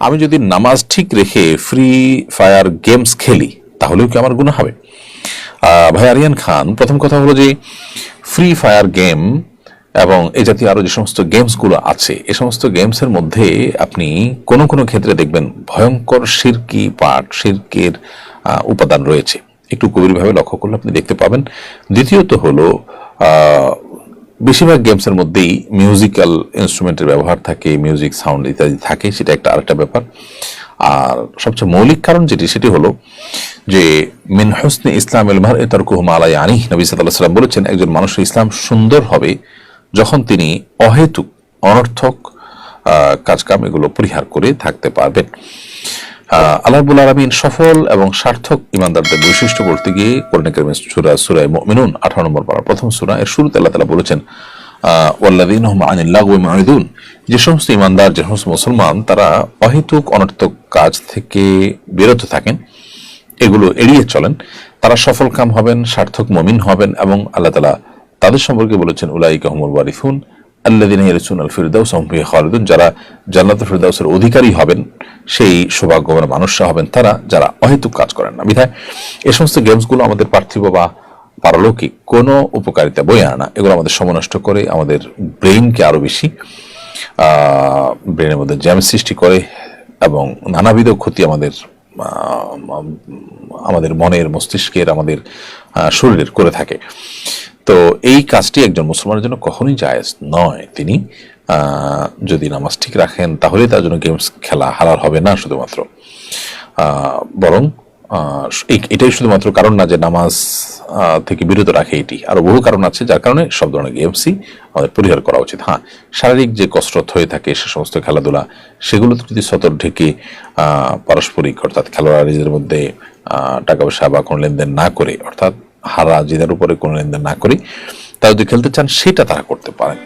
আমি যদি নামাজ ঠিক রেখে ফ্রি ফায়ার গেমস খেলি তাহলেও কি আমার গুনাহ হবে? ভাই আরিয়ান খান, প্রথম কথা হলো যে ফ্রি ফায়ার গেম এবং এই জাতীয় আরো যে সমস্ত গেমসগুলো আছে এই সমস্ত গেমসের মধ্যে আপনি কোন কোন ক্ষেত্রে দেখবেন ভয়ঙ্কর শিরকি পার্ট, শিরকের উপাদান রয়েছে। একটু গভীরভাবে লক্ষ্য করলে আপনি দেখতে পাবেন। দ্বিতীয়ত হলো বেশিরভাগ গেমসের মধ্যেই মিউজিক্যাল ইনস্ট্রুমেন্টের ব্যবহার থাকে, মিউজিক সাউন্ড ইত্যাদি থাকে, সেটা একটা আরেকটা ব্যাপার। আর সবচেয়ে মৌলিক কারণ সেটি হলো যে মিন হুসনি ইসলামিল মারই তারকুহু মা লা ইয়ানিহ। নবী সাল্লাল্লাহু আলাইহি ওয়াসাল্লাম বলেছেন, একজন মানুষের ইসলাম সুন্দর হবে যখন তিনি অহেতুক অনর্থক কাজকাম এগুলো পরিহার করে থাকতে পারবেন। আল্লাহ রাব্বুল আলামিন সফল এবং সার্থক ইমানদারদের বৈশিষ্ট্য বলতে গিয়ে কোরআন কারীমের সূরা মুমিনুন 18 নম্বর পারা প্রথম সূরা এর শুরুতে আল্লাহ তাআলা বলেছেন ওয়াল্লাযীনা হুম আনিল লাগওয়ি মুরিদুন, যে সমস্ত ইমানদার, যে সমস্ত মুসলমান তারা অহেতুক অনর্থক কাজ থেকে বিরত থাকেন, এগুলো এড়িয়ে চলেন, তারা সফল কাম হবেন, সার্থক মুমিন হবেন। এবং আল্লাহ তাআলা তাদের সম্পর্কে বলেছেন উলাইকা হুমুল ওয়ারিসুন আল্লাযীনা ইয়ারিসুনাল ফিরদাউস হুম ফিহা খালিদুন, যারা জান্নাতুল ফিরদাউসের অধিকারী হবেন, সেই সৌভাগ্যবান মানুষরা হবেন তারা যারা অহেতুক কাজ করেন না। বিধায় এই সমস্ত গেমসগুলো আমাদের পার্থিব বা পারলৌকিক কোনো উপকারিতা বয়ে আনা, এগুলো আমাদের সময় নষ্ট করে, আমাদের ব্রেইনকে আরো বেশি ব্রেনের মধ্যে জ্যাম সৃষ্টি করে এবং নানাবিধ ক্ষতি আমাদের মনের, মস্তিষ্কের, আমাদের শরীরের করে থাকে। তো এই কাজটি একজন মুসলমানের জন্য কখনোই জায়েজ নয়। তিনি যদি নামাজ ঠিক রাখেন তাহলে তার জন্য গেমস খেলা হালাল হবে না শুধুমাত্র, বরং এটাই শুধুমাত্র কারণ না যে নামাজ থেকে বিরত রাখে, এটি আরো বহু কারণ আছে যার কারণে সব ধরনের গেমসই আমাদের পরিহার করা উচিত। হ্যাঁ, শারীরিক যে কসরত হয়ে থাকে সে সমস্ত খেলাধুলা, সেগুলো যদি সতর ঢেকে পারস্পরিক অর্থাৎ খেলোয়াড়দের মধ্যে টাকা পয়সা বা কোনো লেনদেন না করে, অর্থাৎ হারা জিদের উপরে কোনো লেনদেন না করে তারা যদি খেলতে চান সেটা তারা করতে পারেন।